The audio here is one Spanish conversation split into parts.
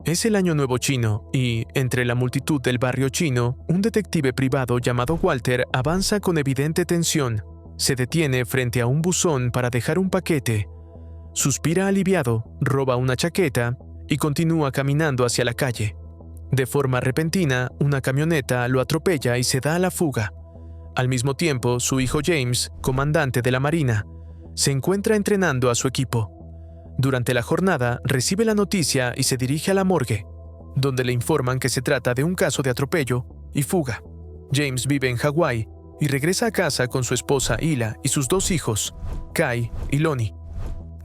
Es el Año Nuevo chino y, entre la multitud del barrio chino, un detective privado llamado Walter avanza con evidente tensión. Se detiene frente a un buzón para dejar un paquete. Suspira aliviado, roba una chaqueta y continúa caminando hacia la calle. De forma repentina, una camioneta lo atropella y se da a la fuga. Al mismo tiempo, su hijo James, comandante de la Marina, se encuentra entrenando a su equipo. Durante la jornada, recibe la noticia y se dirige a la morgue, donde le informan que se trata de un caso de atropello y fuga. James vive en Hawái y regresa a casa con su esposa Hila y sus 2 hijos, Kai y Lonnie.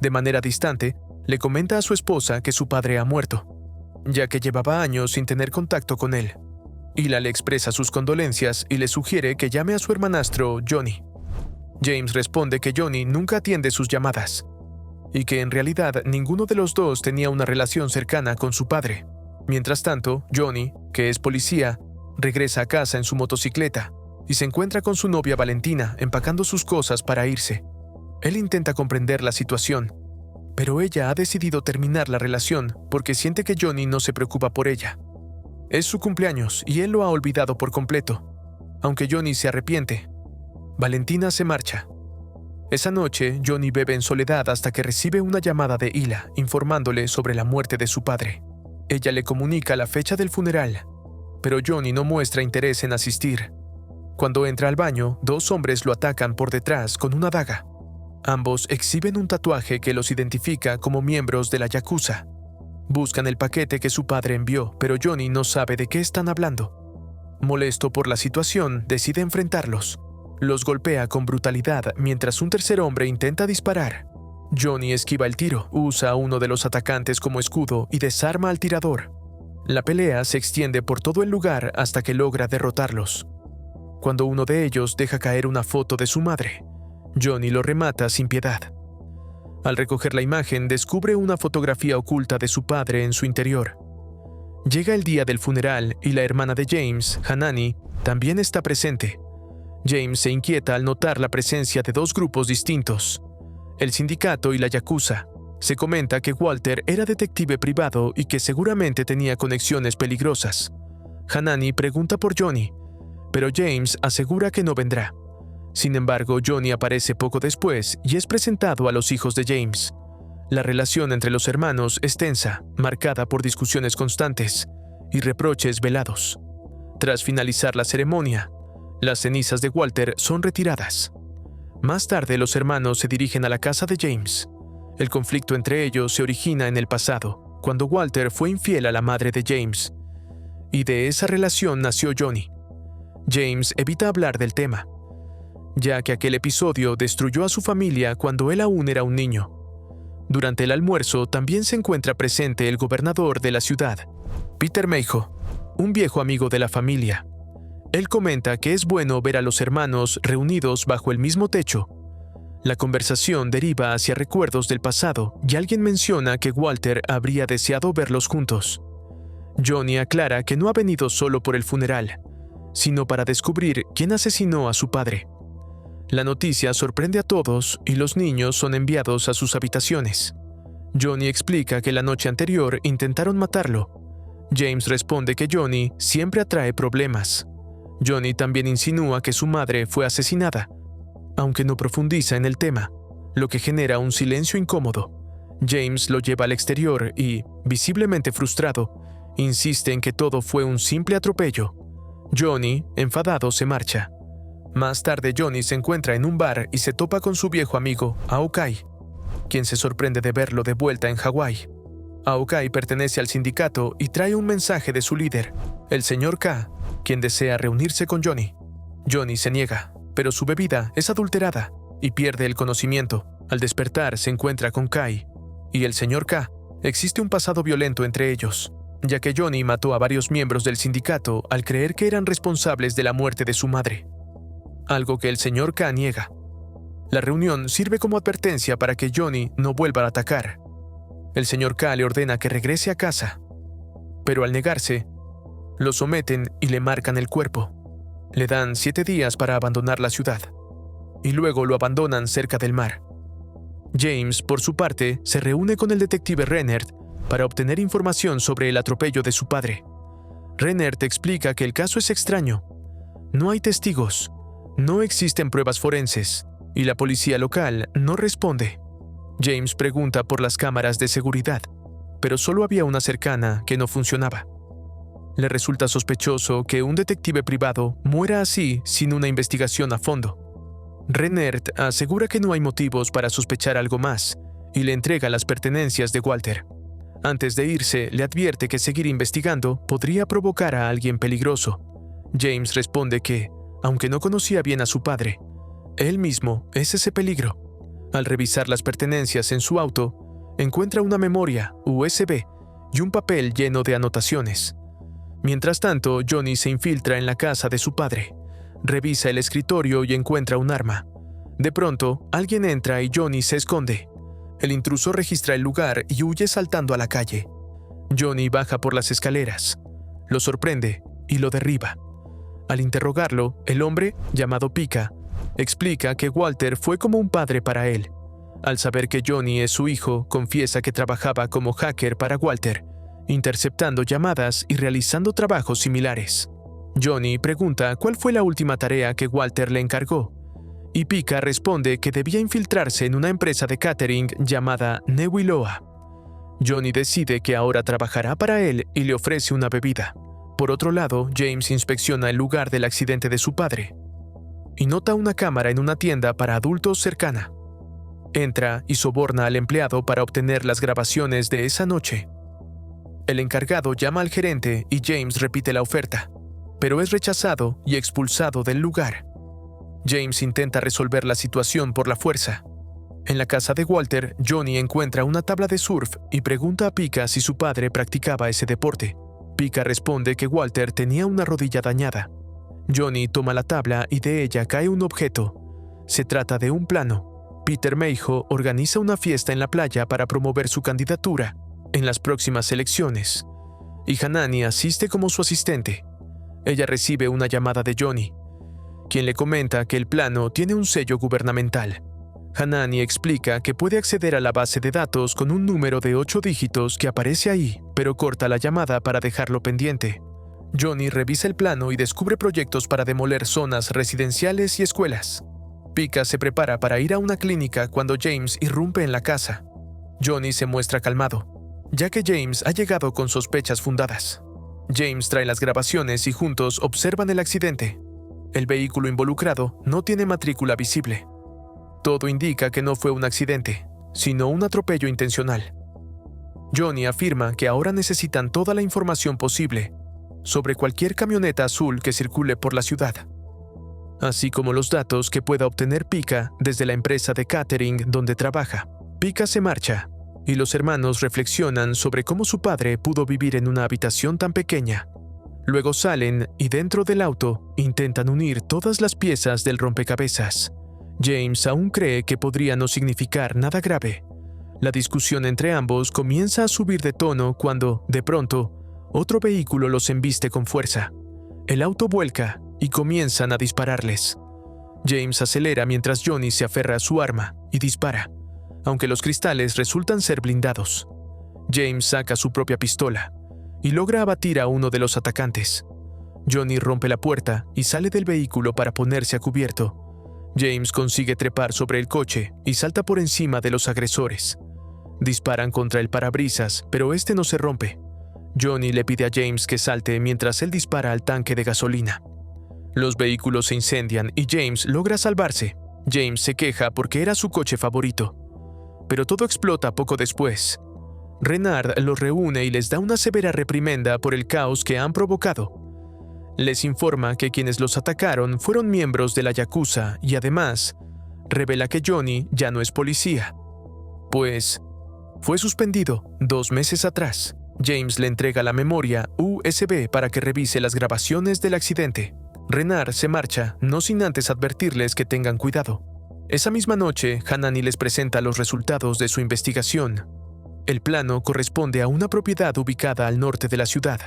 De manera distante, le comenta a su esposa que su padre ha muerto, ya que llevaba años sin tener contacto con él. Hila le expresa sus condolencias y le sugiere que llame a su hermanastro Johnny. James responde que Johnny nunca atiende sus llamadas y que en realidad ninguno de los dos tenía una relación cercana con su padre. Mientras tanto, Johnny, que es policía, regresa a casa en su motocicleta y se encuentra con su novia Valentina empacando sus cosas para irse. Él intenta comprender la situación, pero ella ha decidido terminar la relación porque siente que Johnny no se preocupa por ella. Es su cumpleaños y él lo ha olvidado por completo. Aunque Johnny se arrepiente, Valentina se marcha. Esa noche, Johnny bebe en soledad hasta que recibe una llamada de Hila informándole sobre la muerte de su padre. Ella le comunica la fecha del funeral, pero Johnny no muestra interés en asistir. Cuando entra al baño, 2 hombres lo atacan por detrás con una daga. Ambos exhiben un tatuaje que los identifica como miembros de la Yakuza. Buscan el paquete que su padre envió, pero Johnny no sabe de qué están hablando. Molesto por la situación, decide enfrentarlos. Los golpea con brutalidad mientras un tercer hombre intenta disparar. Johnny esquiva el tiro, usa a uno de los atacantes como escudo y desarma al tirador. La pelea se extiende por todo el lugar hasta que logra derrotarlos. Cuando uno de ellos deja caer una foto de su madre, Johnny lo remata sin piedad. Al recoger la imagen, descubre una fotografía oculta de su padre en su interior. Llega el día del funeral y la hermana de James, Hanani, también está presente. James se inquieta al notar la presencia de 2 grupos distintos, el sindicato y la Yakuza. Se comenta que Walter era detective privado y que seguramente tenía conexiones peligrosas. Hanani pregunta por Johnny, pero James asegura que no vendrá. Sin embargo, Johnny aparece poco después y es presentado a los hijos de James. La relación entre los hermanos es tensa, marcada por discusiones constantes y reproches velados. Tras finalizar la ceremonia, las cenizas de Walter son retiradas. Más tarde, los hermanos se dirigen a la casa de James. El conflicto entre ellos se origina en el pasado, cuando Walter fue infiel a la madre de James, y de esa relación nació Johnny. James evita hablar del tema, ya que aquel episodio destruyó a su familia cuando él aún era un niño. Durante el almuerzo también se encuentra presente el gobernador de la ciudad, Peter Mayhew, un viejo amigo de la familia. Él comenta que es bueno ver a los hermanos reunidos bajo el mismo techo. La conversación deriva hacia recuerdos del pasado y alguien menciona que Walter habría deseado verlos juntos. Johnny aclara que no ha venido solo por el funeral, sino para descubrir quién asesinó a su padre. La noticia sorprende a todos y los niños son enviados a sus habitaciones. Johnny explica que la noche anterior intentaron matarlo. James responde que Johnny siempre atrae problemas. Johnny también insinúa que su madre fue asesinada, aunque no profundiza en el tema, lo que genera un silencio incómodo. James lo lleva al exterior y, visiblemente frustrado, insiste en que todo fue un simple atropello. Johnny, enfadado, se marcha. Más tarde, Johnny se encuentra en un bar y se topa con su viejo amigo, Aokai, quien se sorprende de verlo de vuelta en Hawái. Aokai pertenece al sindicato y trae un mensaje de su líder, el señor K, quien desea reunirse con Johnny. Johnny se niega, pero su bebida es adulterada y pierde el conocimiento. Al despertar se encuentra con Kai y el señor K. Existe un pasado violento entre ellos, ya que Johnny mató a varios miembros del sindicato al creer que eran responsables de la muerte de su madre, algo que el señor K niega. La reunión sirve como advertencia para que Johnny no vuelva a atacar. El señor K le ordena que regrese a casa, pero al negarse, lo someten y le marcan el cuerpo. Le dan 7 días para abandonar la ciudad, y luego lo abandonan cerca del mar. James, por su parte, se reúne con el detective Rennert para obtener información sobre el atropello de su padre. Renner te explica que el caso es extraño. No hay testigos, no existen pruebas forenses y la policía local no responde. James pregunta por las cámaras de seguridad, pero solo había una cercana que no funcionaba. Le resulta sospechoso que un detective privado muera así sin una investigación a fondo. Renner asegura que no hay motivos para sospechar algo más y le entrega las pertenencias de Walter. Antes de irse, le advierte que seguir investigando podría provocar a alguien peligroso. James responde que, aunque no conocía bien a su padre, él mismo es ese peligro. Al revisar las pertenencias en su auto, encuentra una memoria USB y un papel lleno de anotaciones. Mientras tanto, Johnny se infiltra en la casa de su padre. Revisa el escritorio y encuentra un arma. De pronto, alguien entra y Johnny se esconde. El intruso registra el lugar y huye saltando a la calle. Johnny baja por las escaleras, lo sorprende y lo derriba. Al interrogarlo, el hombre, llamado Pika, explica que Walter fue como un padre para él. Al saber que Johnny es su hijo, confiesa que trabajaba como hacker para Walter, interceptando llamadas y realizando trabajos similares. Johnny pregunta cuál fue la última tarea que Walter le encargó, y Pika responde que debía infiltrarse en una empresa de catering llamada Newiloa. Johnny decide que ahora trabajará para él y le ofrece una bebida. Por otro lado, James inspecciona el lugar del accidente de su padre y nota una cámara en una tienda para adultos cercana. Entra y soborna al empleado para obtener las grabaciones de esa noche. El encargado llama al gerente y James repite la oferta, pero es rechazado y expulsado del lugar. James intenta resolver la situación por la fuerza. En la casa de Walter, Johnny encuentra una tabla de surf y pregunta a Pika si su padre practicaba ese deporte. Pika responde que Walter tenía una rodilla dañada. Johnny toma la tabla y de ella cae un objeto. Se trata de un plano. Peter Mayhew organiza una fiesta en la playa para promover su candidatura en las próximas elecciones, y Hanani asiste como su asistente. Ella recibe una llamada de Johnny, quien le comenta que el plano tiene un sello gubernamental. Hanani explica que puede acceder a la base de datos con un número de 8 dígitos que aparece ahí, pero corta la llamada para dejarlo pendiente. Johnny revisa el plano y descubre proyectos para demoler zonas residenciales y escuelas. Pika se prepara para ir a una clínica cuando James irrumpe en la casa. Johnny se muestra calmado, ya que James ha llegado con sospechas fundadas. James trae las grabaciones y juntos observan el accidente. El vehículo involucrado no tiene matrícula visible. Todo indica que no fue un accidente, sino un atropello intencional. Johnny afirma que ahora necesitan toda la información posible sobre cualquier camioneta azul que circule por la ciudad, así como los datos que pueda obtener Pika desde la empresa de catering donde trabaja. Pika se marcha, y los hermanos reflexionan sobre cómo su padre pudo vivir en una habitación tan pequeña. Luego salen y dentro del auto intentan unir todas las piezas del rompecabezas. James aún cree que podría no significar nada grave. La discusión entre ambos comienza a subir de tono cuando, de pronto, otro vehículo los embiste con fuerza. El auto vuelca y comienzan a dispararles. James acelera mientras Johnny se aferra a su arma y dispara, aunque los cristales resultan ser blindados. James saca su propia pistola y logra abatir a uno de los atacantes. Johnny rompe la puerta y sale del vehículo para ponerse a cubierto. James consigue trepar sobre el coche y salta por encima de los agresores. Disparan contra el parabrisas, pero este no se rompe. Johnny le pide a James que salte mientras él dispara al tanque de gasolina. Los vehículos se incendian y James logra salvarse. James se queja porque era su coche favorito. Pero todo explota poco después. Renard los reúne y les da una severa reprimenda por el caos que han provocado. Les informa que quienes los atacaron fueron miembros de la Yakuza y además revela que Johnny ya no es policía, pues fue suspendido 2 meses atrás. James le entrega la memoria USB para que revise las grabaciones del accidente. Renard se marcha, no sin antes advertirles que tengan cuidado. Esa misma noche, Hanani les presenta los resultados de su investigación. El plano corresponde a una propiedad ubicada al norte de la ciudad,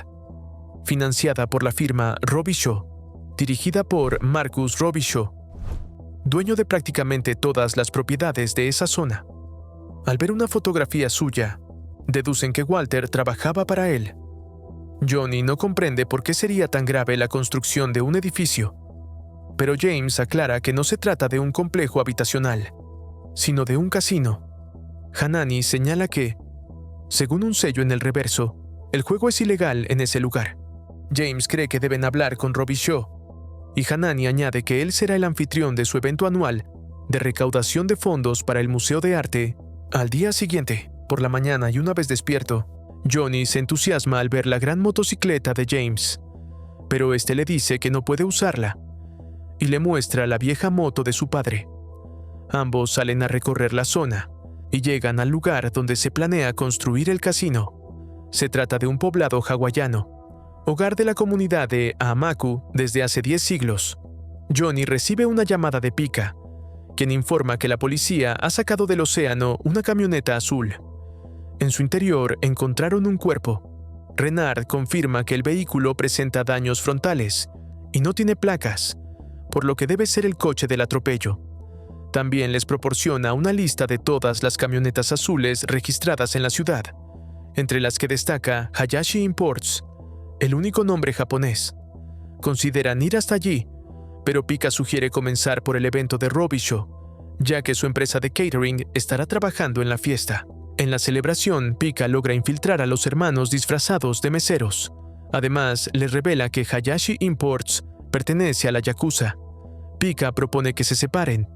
financiada por la firma Robichaud, dirigida por Marcus Robichaud, dueño de prácticamente todas las propiedades de esa zona. Al ver una fotografía suya, Deducen que Walter trabajaba para él. Johnny no comprende por qué sería tan grave la construcción de un edificio, pero James aclara que no se trata de un complejo habitacional, sino de un casino. Hanani señala que, según un sello en el reverso, el juego es ilegal en ese lugar. James cree que deben hablar con Robbie Shaw, y Hanani añade que él será el anfitrión de su evento anual de recaudación de fondos para el Museo de Arte. Al día siguiente, por la mañana y una vez despierto, Johnny se entusiasma al ver la gran motocicleta de James, pero este le dice que no puede usarla, y le muestra la vieja moto de su padre. Ambos salen a recorrer la zona, y llegan al lugar donde se planea construir el casino. Se trata de un poblado hawaiano, hogar de la comunidad de Aamaku desde hace 10 siglos. Johnny recibe una llamada de Pika, quien informa que la policía ha sacado del océano una camioneta azul. En su interior encontraron un cuerpo. Renard confirma que el vehículo presenta daños frontales y no tiene placas, por lo que debe ser el coche del atropello. También les proporciona una lista de todas las camionetas azules registradas en la ciudad, entre las que destaca Hayashi Imports, el único nombre japonés. Consideran ir hasta allí, pero Pika sugiere comenzar por el evento de Robbie Shaw, ya que su empresa de catering estará trabajando en la fiesta. En la celebración, Pika logra infiltrar a los hermanos disfrazados de meseros. Además, les revela que Hayashi Imports pertenece a la Yakuza. Pika propone que se separen.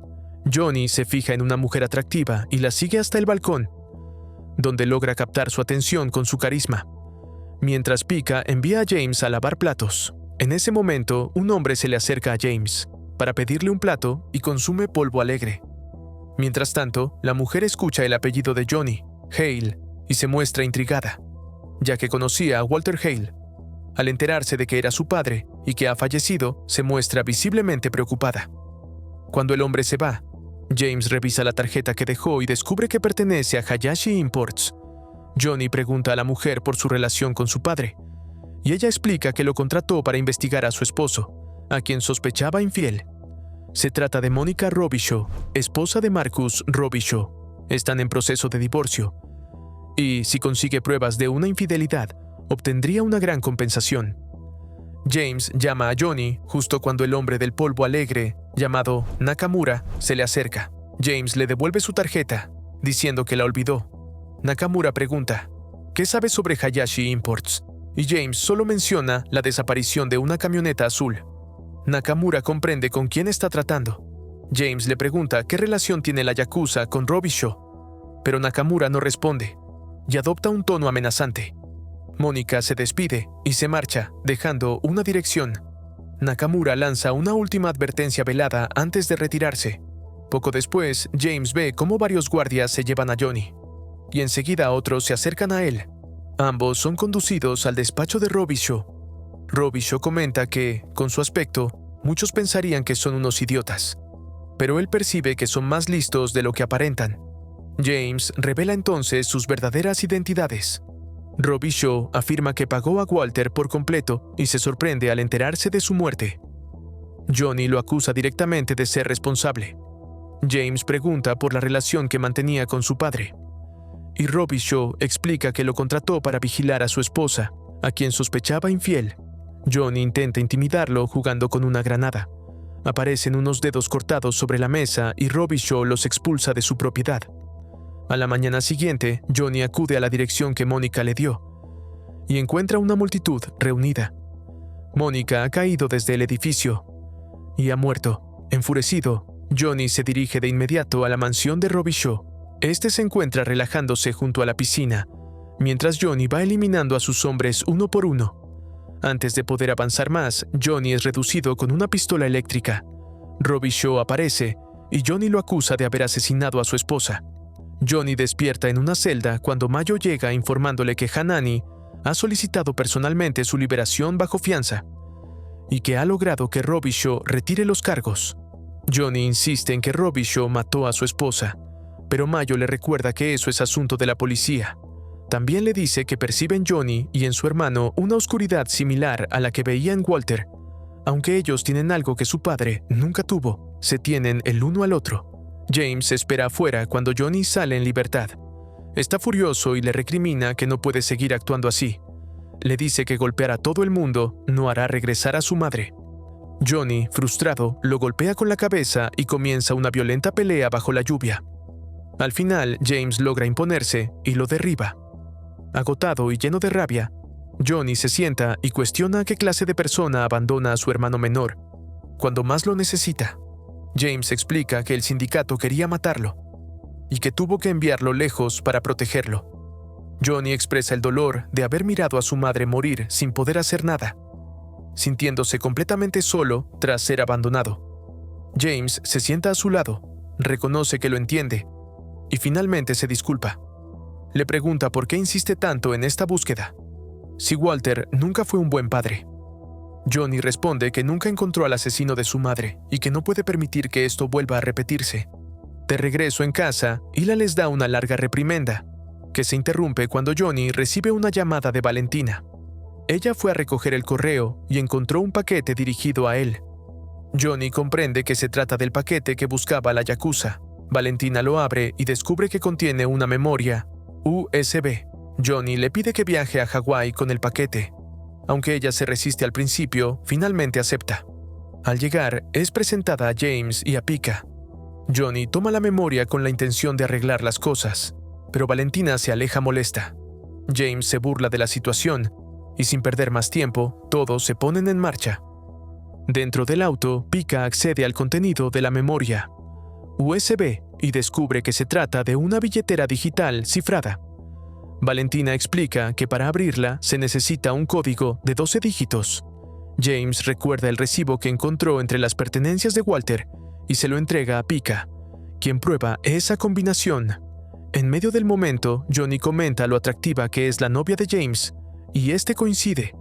Johnny se fija en una mujer atractiva y la sigue hasta el balcón, donde logra captar su atención con su carisma. Mientras Pika envía a James a lavar platos. En ese momento, un hombre se le acerca a James para pedirle un plato y consume polvo alegre. Mientras tanto, la mujer escucha el apellido de Johnny, Hale, y se muestra intrigada, ya que conocía a Walter Hale. Al enterarse de que era su padre y que ha fallecido, se muestra visiblemente preocupada. Cuando el hombre se va, James revisa la tarjeta que dejó y descubre que pertenece a Hayashi Imports. Johnny pregunta a la mujer por su relación con su padre, y ella explica que lo contrató para investigar a su esposo, a quien sospechaba infiel. Se trata de Monica Robbie Shaw, esposa de Marcus Robbie Shaw. Están en proceso de divorcio, y si consigue pruebas de una infidelidad, obtendría una gran compensación. James llama a Johnny justo cuando el hombre del polvo alegre, llamado Nakamura, se le acerca. James le devuelve su tarjeta, diciendo que la olvidó. Nakamura pregunta, ¿qué sabe sobre Hayashi Imports? Y James solo menciona la desaparición de una camioneta azul. Nakamura comprende con quién está tratando. James le pregunta qué relación tiene la Yakuza con Robbie Shaw, pero Nakamura no responde y adopta un tono amenazante. Mónica se despide y se marcha, dejando una dirección. Nakamura lanza una última advertencia velada antes de retirarse. Poco después, James ve cómo varios guardias se llevan a Johnny, y enseguida otros se acercan a él. Ambos son conducidos al despacho de Robbie Shaw. Robbie Shaw comenta que, con su aspecto, muchos pensarían que son unos idiotas, pero él percibe que son más listos de lo que aparentan. James revela entonces sus verdaderas identidades. Robbie Shaw afirma que pagó a Walter por completo y se sorprende al enterarse de su muerte. Johnny lo acusa directamente de ser responsable. James pregunta por la relación que mantenía con su padre, y Robbie Shaw explica que lo contrató para vigilar a su esposa, a quien sospechaba infiel. Johnny intenta intimidarlo jugando con una granada. Aparecen unos dedos cortados sobre la mesa y Robbie Shaw los expulsa de su propiedad. A la mañana siguiente, Johnny acude a la dirección que Mónica le dio y encuentra una multitud reunida. Mónica ha caído desde el edificio y ha muerto. Enfurecido, Johnny se dirige de inmediato a la mansión de Robbie Shaw. Este se encuentra relajándose junto a la piscina, mientras Johnny va eliminando a sus hombres uno por uno. Antes de poder avanzar más, Johnny es reducido con una pistola eléctrica. Robbie Shaw aparece y Johnny lo acusa de haber asesinado a su esposa. Johnny despierta en una celda cuando Mayo llega informándole que Hanani ha solicitado personalmente su liberación bajo fianza y que ha logrado que Robbie Shaw retire los cargos. Johnny insiste en que Robbie Shaw mató a su esposa, pero Mayo le recuerda que eso es asunto de la policía. También le dice que percibe en Johnny y en su hermano una oscuridad similar a la que veía en Walter. Aunque ellos tienen algo que su padre nunca tuvo, se tienen el uno al otro. James espera afuera cuando Johnny sale en libertad. Está furioso y le recrimina que no puede seguir actuando así. Le dice que golpear a todo el mundo no hará regresar a su madre. Johnny, frustrado, lo golpea con la cabeza y comienza una violenta pelea bajo la lluvia. Al final, James logra imponerse y lo derriba. Agotado y lleno de rabia, Johnny se sienta y cuestiona qué clase de persona abandona a su hermano menor cuando más lo necesita. James explica que el sindicato quería matarlo y que tuvo que enviarlo lejos para protegerlo. Johnny expresa el dolor de haber mirado a su madre morir sin poder hacer nada, sintiéndose completamente solo tras ser abandonado. James se sienta a su lado, reconoce que lo entiende y finalmente se disculpa. Le pregunta por qué insiste tanto en esta búsqueda, si Walter nunca fue un buen padre. Johnny responde que nunca encontró al asesino de su madre y que no puede permitir que esto vuelva a repetirse. De regreso en casa, Hila les da una larga reprimenda, que se interrumpe cuando Johnny recibe una llamada de Valentina. Ella fue a recoger el correo y encontró un paquete dirigido a él. Johnny comprende que se trata del paquete que buscaba la yakuza. Valentina lo abre y descubre que contiene una memoria USB. Johnny le pide que viaje a Hawái con el paquete. Aunque ella se resiste al principio, finalmente acepta. Al llegar, es presentada a James y a Pika. Johnny toma la memoria con la intención de arreglar las cosas, pero Valentina se aleja molesta. James se burla de la situación, y sin perder más tiempo, todos se ponen en marcha. Dentro del auto, Pika accede al contenido de la memoria USB y descubre que se trata de una billetera digital cifrada. Valentina explica que para abrirla se necesita un código de 12 dígitos. James recuerda el recibo que encontró entre las pertenencias de Walter y se lo entrega a Pika, quien prueba esa combinación. En medio del momento, Johnny comenta lo atractiva que es la novia de James, y este coincide,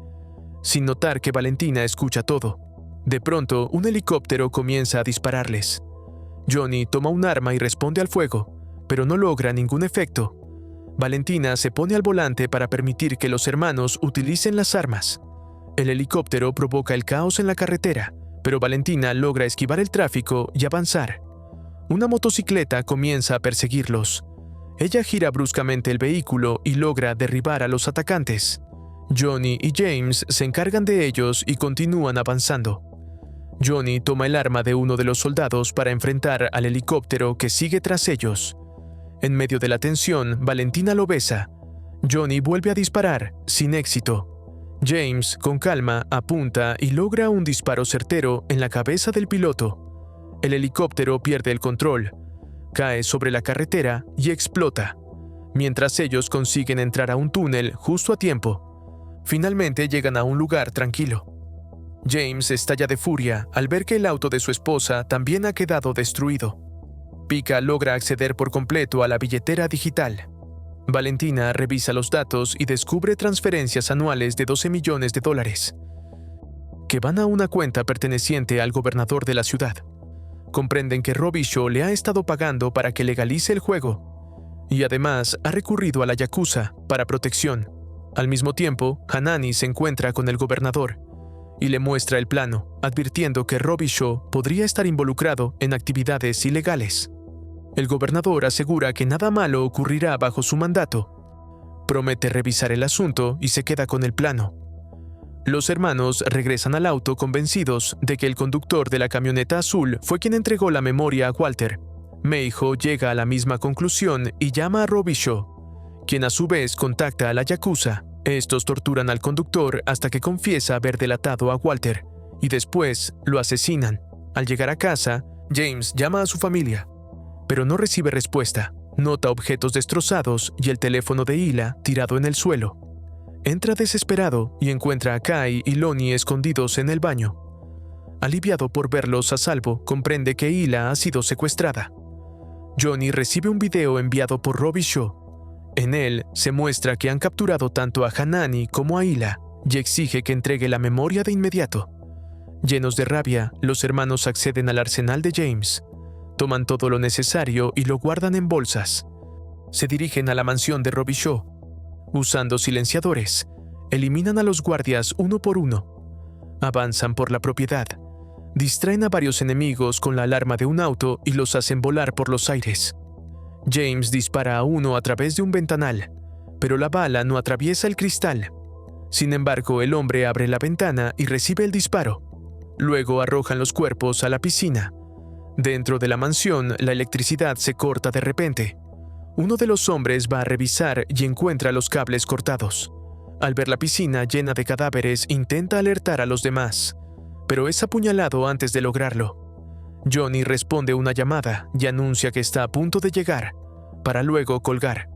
sin notar que Valentina escucha todo. De pronto, un helicóptero comienza a dispararles. Johnny toma un arma y responde al fuego, pero no logra ningún efecto. Valentina se pone al volante para permitir que los hermanos utilicen las armas. El helicóptero provoca el caos en la carretera, pero Valentina logra esquivar el tráfico y avanzar. Una motocicleta comienza a perseguirlos. Ella gira bruscamente el vehículo y logra derribar a los atacantes. Johnny y James se encargan de ellos y continúan avanzando. Johnny toma el arma de uno de los soldados para enfrentar al helicóptero que sigue tras ellos. En medio de la tensión, Valentina lo besa. Johnny vuelve a disparar, sin éxito. James, con calma, apunta y logra un disparo certero en la cabeza del piloto. El helicóptero pierde el control, cae sobre la carretera y explota, mientras ellos consiguen entrar a un túnel justo a tiempo. Finalmente llegan a un lugar tranquilo. James estalla de furia al ver que el auto de su esposa también ha quedado destruido. Pika logra acceder por completo a la billetera digital. Valentina revisa los datos y descubre transferencias anuales de $12 millones, que van a una cuenta perteneciente al gobernador de la ciudad. Comprenden que Robbie Shaw le ha estado pagando para que legalice el juego, y además ha recurrido a la yakuza para protección. Al mismo tiempo, Hanani se encuentra con el gobernador y le muestra el plano, advirtiendo que Robbie Shaw podría estar involucrado en actividades ilegales. El gobernador asegura que nada malo ocurrirá bajo su mandato. Promete revisar el asunto y se queda con el plano. Los hermanos regresan al auto convencidos de que el conductor de la camioneta azul fue quien entregó la memoria a Walter. Meijo llega a la misma conclusión y llama a Robbie Shaw, quien a su vez contacta a la yakuza. Estos torturan al conductor hasta que confiesa haber delatado a Walter y después lo asesinan. Al llegar a casa, James llama a su familia, pero no recibe respuesta. Nota objetos destrozados y el teléfono de Hila tirado en el suelo. Entra desesperado y encuentra a Kai y Lonnie escondidos en el baño. Aliviado por verlos a salvo, comprende que Hila ha sido secuestrada. Johnny recibe un video enviado por Robbie Shaw. En él se muestra que han capturado tanto a Hanani como a Hila y exige que entregue la memoria de inmediato. Llenos de rabia, los hermanos acceden al arsenal de James. Toman todo lo necesario y lo guardan en bolsas. Se dirigen a la mansión de Robbie Shaw. Usando silenciadores, eliminan a los guardias uno por uno. Avanzan por la propiedad. Distraen a varios enemigos con la alarma de un auto y los hacen volar por los aires. James dispara a uno a través de un ventanal, pero la bala no atraviesa el cristal. Sin embargo, el hombre abre la ventana y recibe el disparo. Luego arrojan los cuerpos a la piscina. Dentro de la mansión, la electricidad se corta de repente. Uno de los hombres va a revisar y encuentra los cables cortados. Al ver la piscina llena de cadáveres, intenta alertar a los demás, pero es apuñalado antes de lograrlo. Johnny responde una llamada y anuncia que está a punto de llegar, para luego colgar.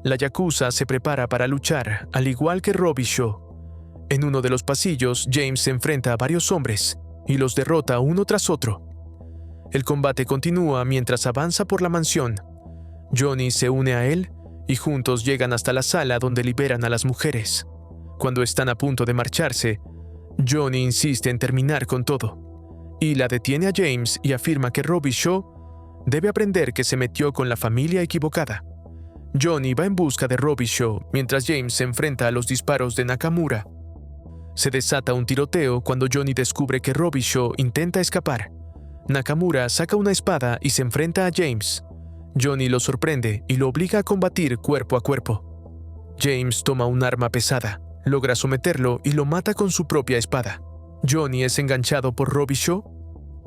La yakuza se prepara para luchar, al igual que Rob y Shaw. En uno de los pasillos, James se enfrenta a varios hombres y los derrota uno tras otro. El combate continúa mientras avanza por la mansión. Johnny se une a él y juntos llegan hasta la sala donde liberan a las mujeres. Cuando están a punto de marcharse, Johnny insiste en terminar con todo. Hila detiene a James y afirma que Rob y Shaw debe aprender que se metió con la familia equivocada. Johnny va en busca de Rob y Shaw mientras James se enfrenta a los disparos de Nakamura. Se desata un tiroteo cuando Johnny descubre que Rob y Shaw intenta escapar. Nakamura saca una espada y se enfrenta a James. Johnny lo sorprende y lo obliga a combatir cuerpo a cuerpo. James toma un arma pesada, logra someterlo y lo mata con su propia espada. Johnny es enganchado por Rob y Shaw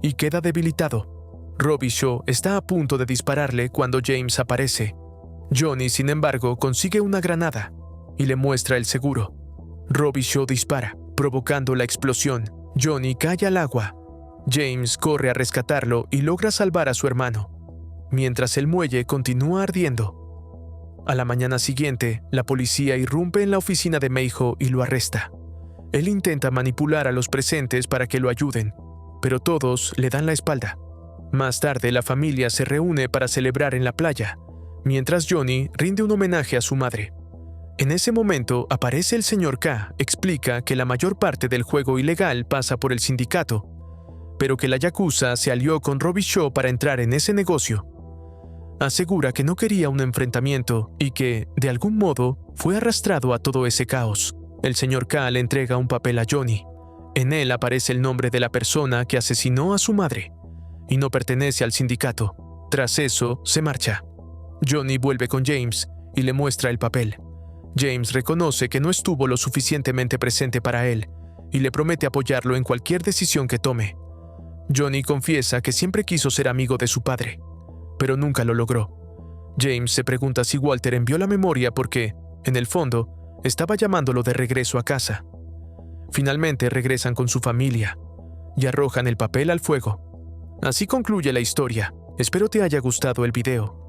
y queda debilitado. Rob y Shaw está a punto de dispararle cuando James aparece. Johnny, sin embargo, consigue una granada y le muestra el seguro. Rob y Shaw dispara, provocando la explosión. Johnny cae al agua. James corre a rescatarlo y logra salvar a su hermano, mientras el muelle continúa ardiendo. A la mañana siguiente, la policía irrumpe en la oficina de Mayhew y lo arresta. Él intenta manipular a los presentes para que lo ayuden, pero todos le dan la espalda. Más tarde, la familia se reúne para celebrar en la playa, mientras Johnny rinde un homenaje a su madre. En ese momento aparece el Sr. K, explica que la mayor parte del juego ilegal pasa por el sindicato, pero que la yakuza se alió con Rob y Shaw para entrar en ese negocio. Asegura que no quería un enfrentamiento y que, de algún modo, fue arrastrado a todo ese caos. El Sr. K le entrega un papel a Johnny. En él aparece el nombre de la persona que asesinó a su madre y no pertenece al sindicato. Tras eso, se marcha. Johnny vuelve con James y le muestra el papel. James reconoce que no estuvo lo suficientemente presente para él y le promete apoyarlo en cualquier decisión que tome. Johnny confiesa que siempre quiso ser amigo de su padre, pero nunca lo logró. James se pregunta si Walter envió la memoria porque, en el fondo, estaba llamándolo de regreso a casa. Finalmente regresan con su familia y arrojan el papel al fuego. Así concluye la historia. Espero te haya gustado el video.